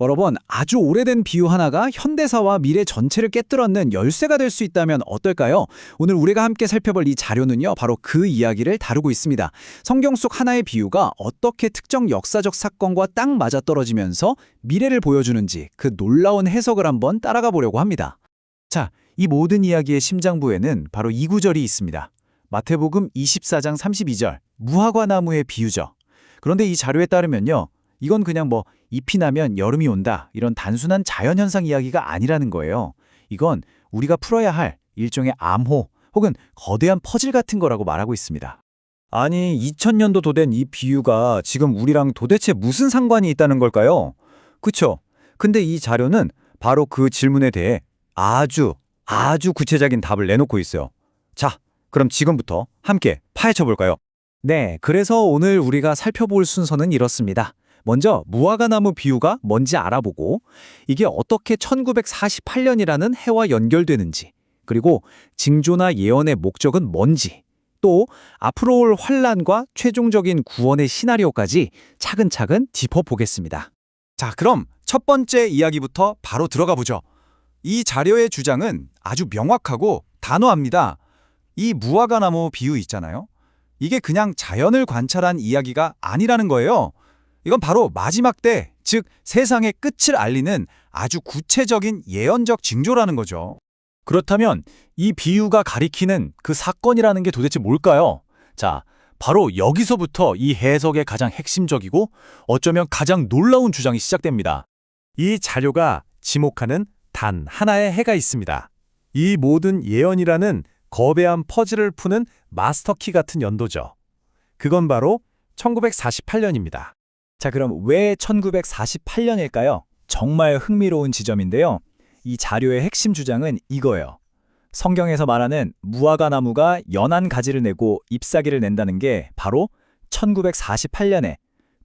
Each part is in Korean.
여러분, 아주 오래된 비유 하나가 현대사와 미래 전체를 깨뜨렸는 열쇠가 될 수 있다면 어떨까요? 오늘 우리가 함께 살펴볼 이 자료는요, 바로 그 이야기를 다루고 있습니다. 성경 속 하나의 비유가 어떻게 특정 역사적 사건과 딱 맞아떨어지면서 미래를 보여주는지 그 놀라운 해석을 한번 따라가 보려고 합니다. 자, 이 모든 이야기의 심장부에는 바로 이 구절이 있습니다. 마태복음 24장 32절, 무화과 나무의 비유죠. 그런데 이 자료에 따르면요, 이건 그냥 잎이 나면 여름이 온다, 이런 단순한 자연현상 이야기가 아니라는 거예요. 이건 우리가 풀어야 할 일종의 암호 혹은 거대한 퍼즐 같은 거라고 말하고 있습니다. 아니, 2000년도 도 된 이 비유가 지금 우리랑 도대체 무슨 상관이 있다는 걸까요? 그쵸? 근데 이 자료는 바로 그 질문에 대해 아주 구체적인 답을 내놓고 있어요. 자, 그럼 지금부터 함께 파헤쳐 볼까요? 네, 그래서 오늘 우리가 살펴볼 순서는 이렇습니다. 먼저 무화과 나무 비유가 뭔지 알아보고 이게 어떻게 1948년이라는 해와 연결되는지, 그리고 징조나 예언의 목적은 뭔지, 또 앞으로 올 환란과 최종적인 구원의 시나리오까지 차근차근 짚어보겠습니다. 자, 그럼 첫 번째 이야기부터 바로 들어가 보죠. 이 자료의 주장은 아주 명확하고 단호합니다. 이 무화과 나무 비유 있잖아요. 이게 그냥 자연을 관찰한 이야기가 아니라는 거예요. 이건 바로 마지막 때, 즉 세상의 끝을 알리는 아주 구체적인 예언적 징조라는 거죠. 그렇다면 이 비유가 가리키는 그 사건이라는 게 도대체 뭘까요? 자, 바로 여기서부터 이 해석의 가장 핵심적이고 어쩌면 가장 놀라운 주장이 시작됩니다. 이 자료가 지목하는 단 하나의 해가 있습니다. 이 모든 예언이라는 거대한 퍼즐을 푸는 마스터키 같은 연도죠. 그건 바로 1948년입니다. 자, 그럼 왜 1948년일까요? 정말 흥미로운 지점인데요. 이 자료의 핵심 주장은 이거예요. 성경에서 말하는 무화과 나무가 연한 가지를 내고 잎사귀를 낸다는 게 바로 1948년에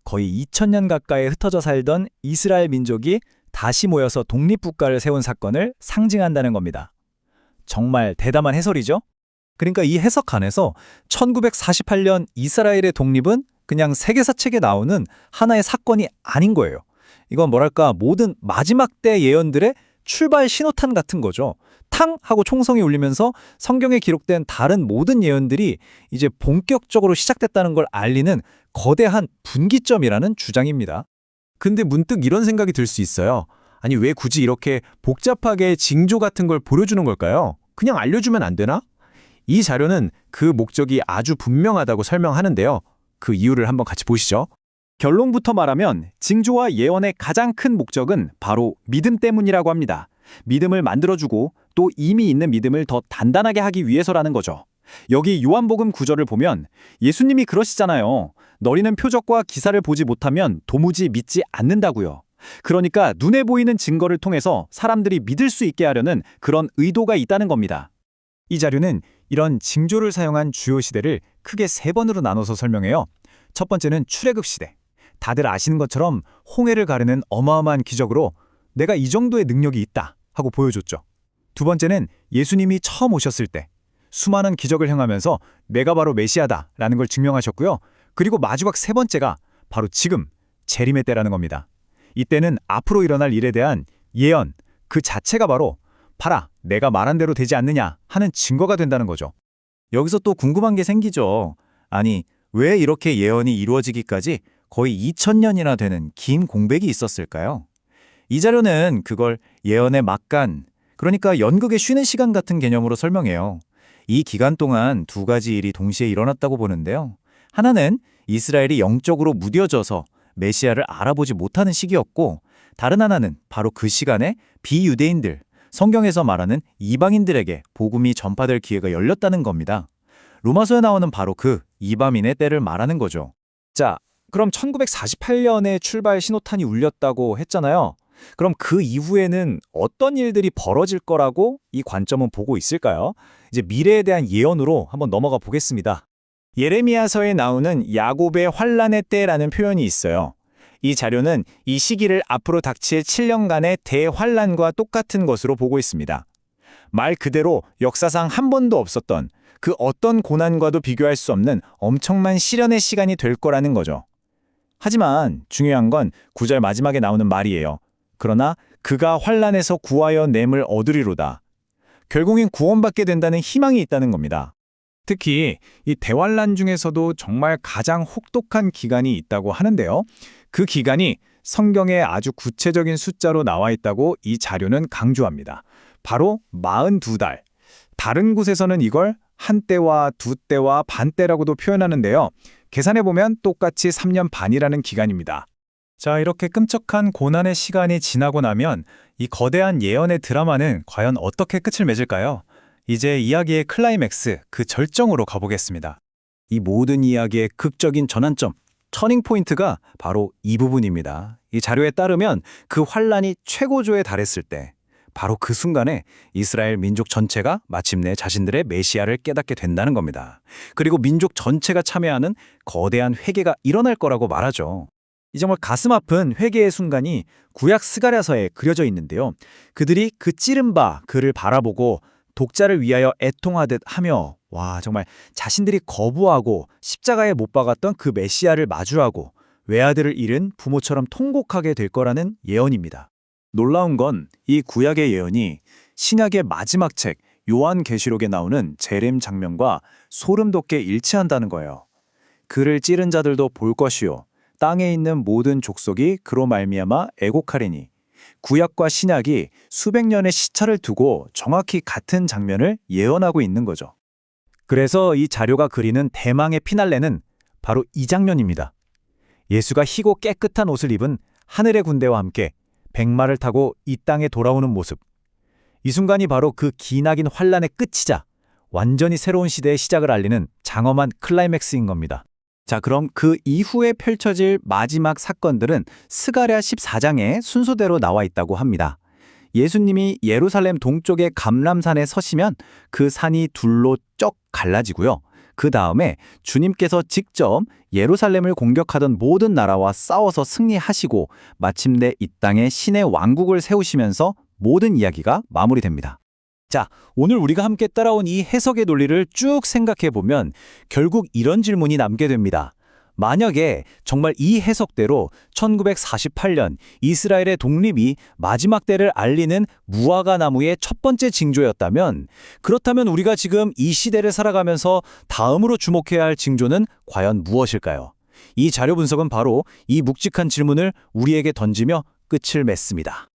거의 2000년 가까이 흩어져 살던 이스라엘 민족이 다시 모여서 독립국가를 세운 사건을 상징한다는 겁니다. 정말 대담한 해설이죠? 그러니까 이 해석 안에서 1948년 이스라엘의 독립은 그냥 세계사 책에 나오는 하나의 사건이 아닌 거예요. 이건 뭐랄까, 모든 마지막 때 예언들의 출발 신호탄 같은 거죠. 탕 하고 총성이 울리면서 성경에 기록된 다른 모든 예언들이 이제 본격적으로 시작됐다는 걸 알리는 거대한 분기점이라는 주장입니다. 근데 문득 이런 생각이 들 수 있어요. 아니, 왜 굳이 이렇게 복잡하게 징조 같은 걸 보여주는 걸까요? 그냥 알려주면 안 되나? 이 자료는 그 목적이 아주 분명하다고 설명하는데요. 그 이유를 한번 같이 보시죠. 결론부터 말하면 징조와 예언의 가장 큰 목적은 바로 믿음 때문이라고 합니다. 믿음을 만들어주고 또 이미 있는 믿음을 더 단단하게 하기 위해서라는 거죠. 여기 요한복음 9절을 보면 예수님이 그러시잖아요. 너희는 표적과 기사를 보지 못하면 도무지 믿지 않는다고요. 그러니까 눈에 보이는 증거를 통해서 사람들이 믿을 수 있게 하려는 그런 의도가 있다는 겁니다. 이 자료는 이런 징조를 사용한 주요 시대를 크게 세 번으로 나눠서 설명해요. 첫 번째는 출애굽 시대. 다들 아시는 것처럼 홍해를 가르는 어마어마한 기적으로 내가 이 정도의 능력이 있다 하고 보여줬죠. 두 번째는 예수님이 처음 오셨을 때 수많은 기적을 행하면서 내가 바로 메시아다라는 걸 증명하셨고요. 그리고 마지막 세 번째가 바로 지금 재림의 때라는 겁니다. 이때는 앞으로 일어날 일에 대한 예언 그 자체가 바로 봐라, 내가 말한 대로 되지 않느냐 하는 증거가 된다는 거죠. 여기서 또 궁금한 게 생기죠. 아니, 왜 이렇게 예언이 이루어지기까지 거의 2000년이나 되는 긴 공백이 있었을까요? 이 자료는 그걸 예언의 막간, 그러니까 연극의 쉬는 시간 같은 개념으로 설명해요. 이 기간 동안 두 가지 일이 동시에 일어났다고 보는데요. 하나는 이스라엘이 영적으로 무뎌져서 메시아를 알아보지 못하는 시기였고, 다른 하나는 바로 그 시간에 비유대인들, 성경에서 말하는 이방인들에게 복음이 전파될 기회가 열렸다는 겁니다. 로마서에 나오는 바로 그 이방인의 때를 말하는 거죠. 자, 그럼 1948년에 출발 신호탄이 울렸다고 했잖아요. 그럼 그 이후에는 어떤 일들이 벌어질 거라고 이 관점은 보고 있을까요? 이제 미래에 대한 예언으로 한번 넘어가 보겠습니다. 예레미야서에 나오는 야곱의 환란의 때라는 표현이 있어요. 이 자료는 이 시기를 앞으로 닥칠 7년간의 대환란과 똑같은 것으로 보고 있습니다. 말 그대로 역사상 한 번도 없었던 그 어떤 고난과도 비교할 수 없는 엄청난 시련의 시간이 될 거라는 거죠. 하지만 중요한 건 9절 마지막에 나오는 말이에요. 그러나 그가 환난에서 구하여 냄을 얻으리로다. 결국엔 구원받게 된다는 희망이 있다는 겁니다. 특히 이 대환란 중에서도 정말 가장 혹독한 기간이 있다고 하는데요. 그 기간이 성경에 아주 구체적인 숫자로 나와 있다고 이 자료는 강조합니다. 바로 42달. 다른 곳에서는 이걸 한 때와 두 때와 반 때라고도 표현하는데요. 계산해보면 똑같이 3년 반이라는 기간입니다. 자, 이렇게 끔찍한 고난의 시간이 지나고 나면 이 거대한 예언의 드라마는 과연 어떻게 끝을 맺을까요? 이제 이야기의 클라이맥스, 그 절정으로 가보겠습니다. 이 모든 이야기의 극적인 전환점, 터닝 포인트가 바로 이 부분입니다. 이 자료에 따르면 그 환란이 최고조에 달했을 때, 바로 그 순간에 이스라엘 민족 전체가 마침내 자신들의 메시아를 깨닫게 된다는 겁니다. 그리고 민족 전체가 참여하는 거대한 회개가 일어날 거라고 말하죠. 이 정말 가슴 아픈 회개의 순간이 구약 스가랴서에 그려져 있는데요. 그들이 그 찌른 바 그를 바라보고 독자를 위하여 애통하듯 하며 와 정말 자신들이 거부하고 십자가에 못 박았던 그 메시아를 마주하고 외아들을 잃은 부모처럼 통곡하게 될 거라는 예언입니다. 놀라운 건 이 구약의 예언이 신약의 마지막 책 요한계시록에 나오는 재림 장면과 소름 돋게 일치한다는 거예요. 그를 찌른 자들도 볼 것이요 땅에 있는 모든 족속이 그로 말미암아 애곡하리니 구약과 신약이 수백 년의 시차를 두고 정확히 같은 장면을 예언하고 있는 거죠. 그래서 이 자료가 그리는 대망의 피날레는 바로 이 장면입니다. 예수가 희고 깨끗한 옷을 입은 하늘의 군대와 함께 백마를 타고 이 땅에 돌아오는 모습. 이 순간이 바로 그 기나긴 환란의 끝이자 완전히 새로운 시대의 시작을 알리는 장엄한 클라이맥스인 겁니다. 자, 그럼 그 이후에 펼쳐질 마지막 사건들은 스가랴 14장에 순서대로 나와 있다고 합니다. 예수님이 예루살렘 동쪽의 감람산에 서시면 그 산이 둘로 쩍 갈라지고요. 그 다음에 주님께서 직접 예루살렘을 공격하던 모든 나라와 싸워서 승리하시고 마침내 이 땅에 신의 왕국을 세우시면서 모든 이야기가 마무리됩니다. 자, 오늘 우리가 함께 따라온 이 해석의 논리를 쭉 생각해보면 결국 이런 질문이 남게 됩니다. 만약에 정말 이 해석대로 1948년 이스라엘의 독립이 마지막 때를 알리는 무화과 나무의 첫 번째 징조였다면, 그렇다면 우리가 지금 이 시대를 살아가면서 다음으로 주목해야 할 징조는 과연 무엇일까요? 이 자료 분석은 바로 이 묵직한 질문을 우리에게 던지며 끝을 맺습니다.